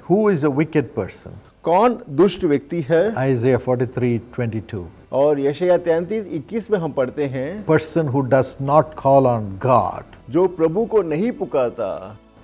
Who is a wicked person? कौन दुष्ट व्यक्ति है? Isaiah 43:22. और यशायाह 33:21 में हम पढ़ते हैं, Person who does not call on God, जो प्रभु को नहीं पुकारता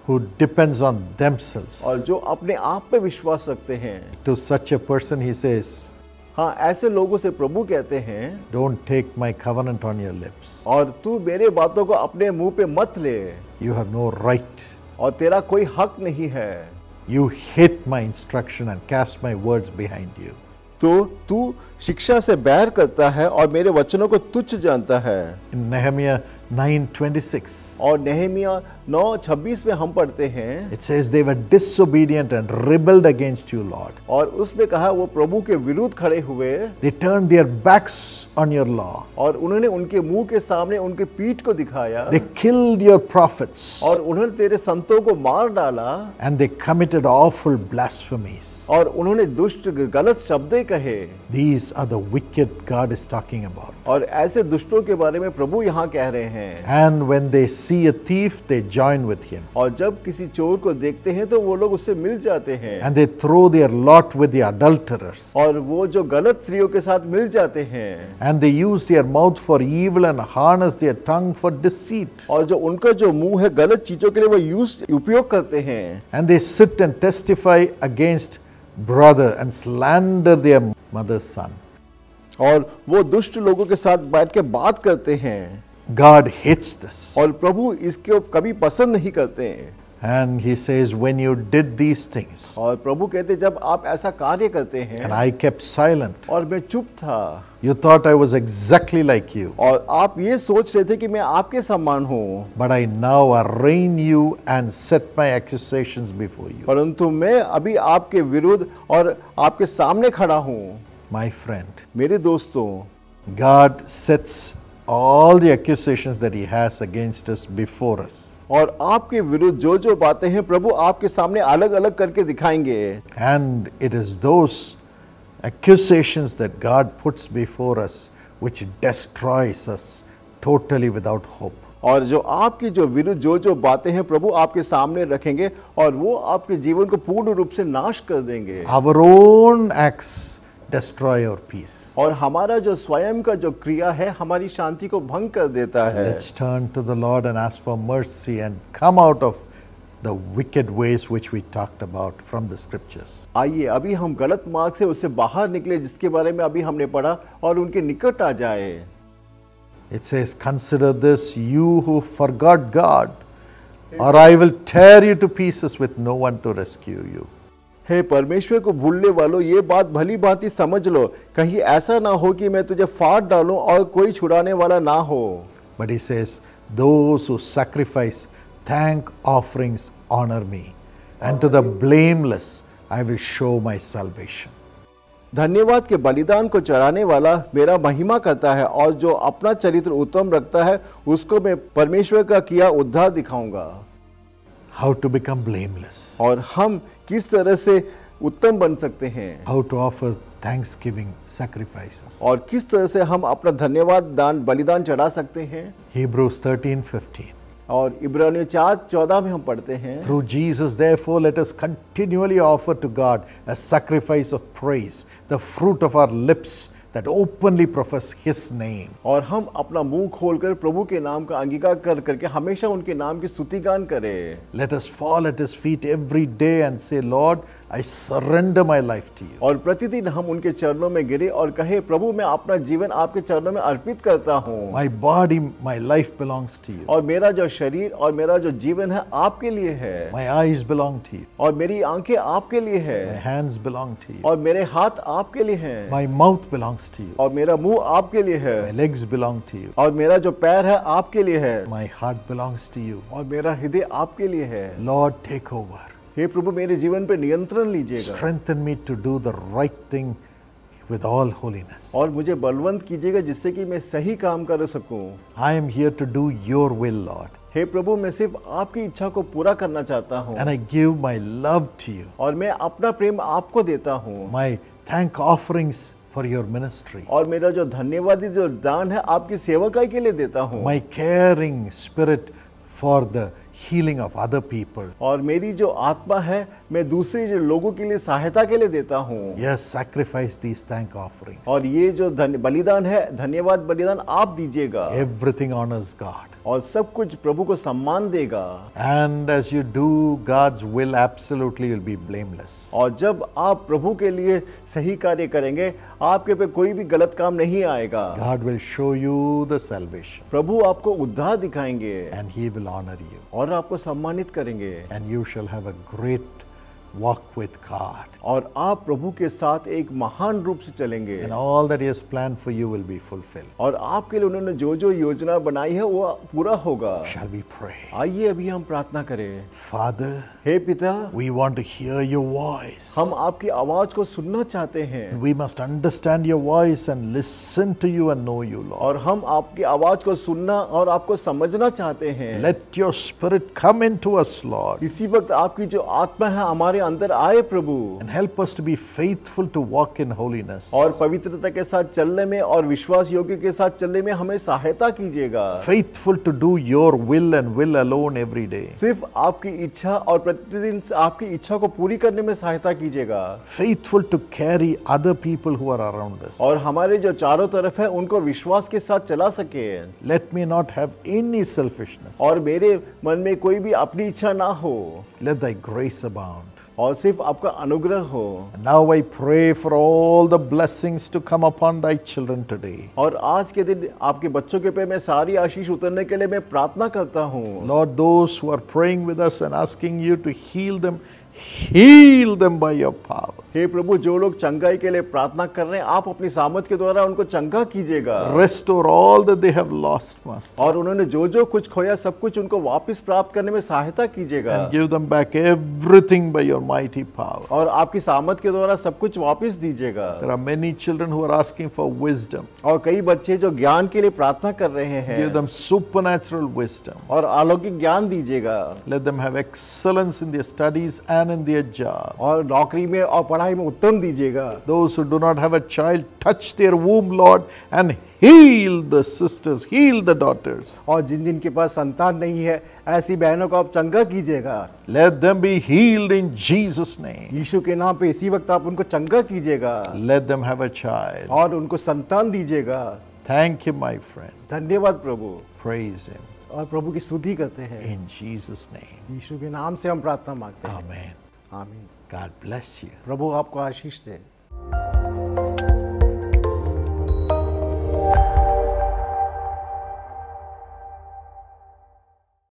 who depends on themselves. और जो अपने आप पे विश्वास रखते हैं, To such a person he says, हाँ, ऐसे लोगों से प्रभु कहते हैं, don't take my covenant on your lips. और तू मेरे बातों को अपने मुंह पे मत ले, You have no right. और तेरा कोई हक नहीं है। You hate my instruction and cast my words behind you. तो तू शिक्षा से बैर करता है और मेरे वचनों को तुच्छ जानता है। In Nehemiah 9:26, और नेहमिया 9:26 में हम पढ़ते हैं, it says they were disobedient and rebelled against you, Lord. और उसमें कहा वो प्रभु के विरुद्ध खड़े हुए They turned their backs on your law. और उन्होंने उनके मुंह के सामने उनके पीठ को दिखाया They killed your prophets और उन्होंने तेरे संतों को मार डाला and they committed awful blasphemies. और उन्होंने दुष्ट गलत शब्दें कहे। These are the wicked God is talking about. और ऐसे दुष्टों के बारे में प्रभु यहाँ कह रहे हैं। And when they see a thief, they join with him. और जब किसी चोर को देखते हैं तो वो लोग उससे मिल जाते हैं And they throw their lot with the adulterers. और वो जो गलत स्त्रियों के साथ मिल जाते हैं And they use their mouth for evil and harness their tongue for deceit. और जो उनका जो मुंह है गलत चीजों के लिए वो उपयोग करते हैं। And they sit and testify against brother and slander their mother's son. और वो दुष्ट लोगों के साथ बैठ के बात करते हैं। God hates this. और प्रभु इसको कभी पसंद नहीं करते हैं। And he says, when you did these things, और प्रभु कहते जब आप ऐसा कार्य करते हैं and I kept silent, और मैं चुप था you thought I was exactly like you. और आप ये सोच रहे थे कि मैं आपके समान हूँ, But I now arraign you and set my accusations before you. परंतु मैं अभी आपके विरुद्ध और आपके सामने खड़ा हूँ। My friend, मेरे दोस्तों, God sets all the accusations that he has against us before us. और आपके विरुद्ध जो जो बातें हैं प्रभु आपके सामने अलग अलग करके दिखाएंगे। And it is those accusations that God puts before us which destroys us totally without hope. और जो आपकी जो विरुद्ध जो जो बातें हैं प्रभु आपके सामने रखेंगे और वो आपके जीवन को पूर्ण रूप से नाश कर देंगे। Our own acts destroy our peace. और हमारा जो स्वयं का जो क्रिया है हमारी शांति को भंग कर देता है। Let's turn to the Lord and ask for mercy and come out of the wicked ways which we talked about from the scriptures. आइए अभी हम गलत मार्ग से उससे बाहर निकले जिसके बारे में अभी हमने पढ़ा और उनके निकट आ जाए। It says, consider this, you who forgot God, or I will tear you to pieces with no one to rescue you. हे परमेश्वर को भूलने वालों, ये बात भली भांति समझ लो, कहीं ऐसा ना हो कि मैं तुझे फाड़ डालूं और कोई छुड़ाने वाला ना हो। But he says, those who sacrifice thank offerings honor me, and to the blameless I will show my salvation. धन्यवाद के बलिदान को चढ़ाने वाला मेरा महिमा करता है और जो अपना चरित्र उत्तम रखता है उसको मैं परमेश्वर का किया उद्धार दिखाऊंगा। How to become blameless? और हम किस तरह से उत्तम बन सकते हैं? How to offer thanksgiving sacrifices? और किस तरह से हम अपना धन्यवाद दान बलिदान चढ़ा सकते हैं? Hebrews 13:15. और इब्रानियों 4:14 में हम पढ़ते हैं, Through Jesus, therefore, let us continually offer to God a sacrifice of praise, the fruit of our lips that openly profess His name. और हम अपना मुंह खोलकर प्रभु के नाम का अंगीकार कर करके हमेशा उनके नाम की स्तुतिगान करें। Let us fall at His feet every day and say, Lord, I surrender my life to you. और प्रतिदिन हम उनके चरणों में गिरे और कहे, प्रभु मैं अपना जीवन आपके चरणों में अर्पित करता हूँ। My body, my life belongs to you. और मेरा जो शरीर और मेरा जो जीवन है आपके लिए है। My eyes belong to you. और मेरी आंखें आपके लिए है। My hands belong to you. और मेरे हाथ आपके लिए हैं। My mouth belongs to you. और मेरा मुंह आपके लिए है। My legs belong to you. और मेरा जो पैर है आपके लिए है। My heart belongs to you. और मेरा हृदय आपके लिए है। Lord, take over. हे प्रभु मेरे जीवन पे नियंत्रण लीजिएगा। Strengthen me to do the right thing with all holiness. और मुझे बलवंत कीजिएगा जिससे कि मैं सही काम कर सकूं। I am here to do your will, Lord. हे प्रभु मैं सिर्फ आपकी इच्छा को पूरा करना चाहता हूं। And I give my love to you. और मैं अपना प्रेम आपको देता हूं। My thank offerings for your ministry. और मेरा जो धन्यवादी जो दान है आपकी सेवकाई के लिए देता हूं। My caring spirit for the healing of other people. और मेरी जो आत्मा है मैं दूसरे जो लोगों के लिए सहायता के लिए देता हूँ। Yes, sacrifice these thank offerings. और ये जो बलिदान है, धन्यवाद बलिदान आप दीजिएगा। Everything honors God. और सब कुछ प्रभु को सम्मान देगा। And as you do God's will, absolutely you'll be blameless. और जब आप प्रभु के लिए सही कार्य करेंगे, आपके पे कोई भी गलत काम नहीं आएगा। God will show you the salvation प्रभु आपको उद्धार दिखाएंगे and He will honor you. और आपको सम्मानित करेंगे। And you shall have a great walk with God. और आप प्रभु के साथ एक महान रूप से चलेंगे। And all that He has planned for you will be fulfilled. और आपके लिए उन्होंने जो जो योजना बनाई है वो पूरा होगा। Shall we pray? आइए अभी हम प्रार्थना करें। Father, हे पिता, we want to hear your voice. हम आपकी आवाज को सुनना चाहते हैं। We must understand your voice and listen to you and know you, Lord. और हम आपकी आवाज को सुनना और आपको समझना चाहते हैं। Let your spirit come into us, Lord, इसी वक्त आपकी जो आत्मा है हमारे अंदर आए प्रभु, and help us to be faithful to walk in holiness. और पवित्रता के साथ चलने में और विश्वास योग्य के साथ चलने में हमें सहायता कीजिएगा। Faithful to do your will and will alone every day. सिर्फ आपकी इच्छा और प्रतिदिन आपकी इच्छा को पूरी करने में सहायता कीजिएगा। Faithful to carry other people who are around us. और हमारे जो चारों तरफ है उनको विश्वास के साथ चला सके। Let me not have any selfishness. और मेरे मन में कोई भी अपनी इच्छा ना हो। Let thy grace abound. और सिर्फ आपका अनुग्रह हो। And now I pray for all the blessings to come upon thy children today. और आज के दिन आपके बच्चों के पे मैं सारी आशीष उतरने के लिए मैं प्रार्थना करता हूँ। Lord, those who are praying with us and asking you to heal them by your power. हे प्रभु, जो लोग चंगाई के लिए प्रार्थना कर रहे हैं, आप अपनी सामर्थ के द्वारा उनको चंगा कीजिएगा। Restore all that they have lost, Master. और उन्होंने जो जो कुछ खोया सब कुछ उनको वापस प्राप्त करने में सहायता कीजिएगा। And give them back everything by your mighty power. और आपकी सामर्थ के द्वारा सब कुछ वापस दीजिएगा। There are many children who are asking for wisdom. और कई बच्चे जो ज्ञान के लिए प्रार्थना कर रहे हैं, Give them supernatural wisdom. और अलौकिक ज्ञान दीजिएगा। Let them have excellence in their studies and in their job. और नौकरी में और पढ़ाई में उत्तम दीजिएगा। Those who do not have a child, touch their womb, Lord, and heal the sisters, heal the daughters. और जिन जिन के पास संतान नहीं है, ऐसी बहनों को आप चंगा कीजिएगा। Let them be healed in Jesus' name. यीशु के नाम पे इसी वक्त आप उनको चंगा कीजिएगा। Let them have a child. और उनको संतान दीजिएगा। Thank you, my friend. धन्यवाद प्रभु। Praise Him. और प्रभु की स्तुति करते हैं। In Jesus' name. यीशु के नाम से हम प्रार्थना मांगते हैं। Amen. आमीन। God bless you. प्रभु आपको आशीष दे।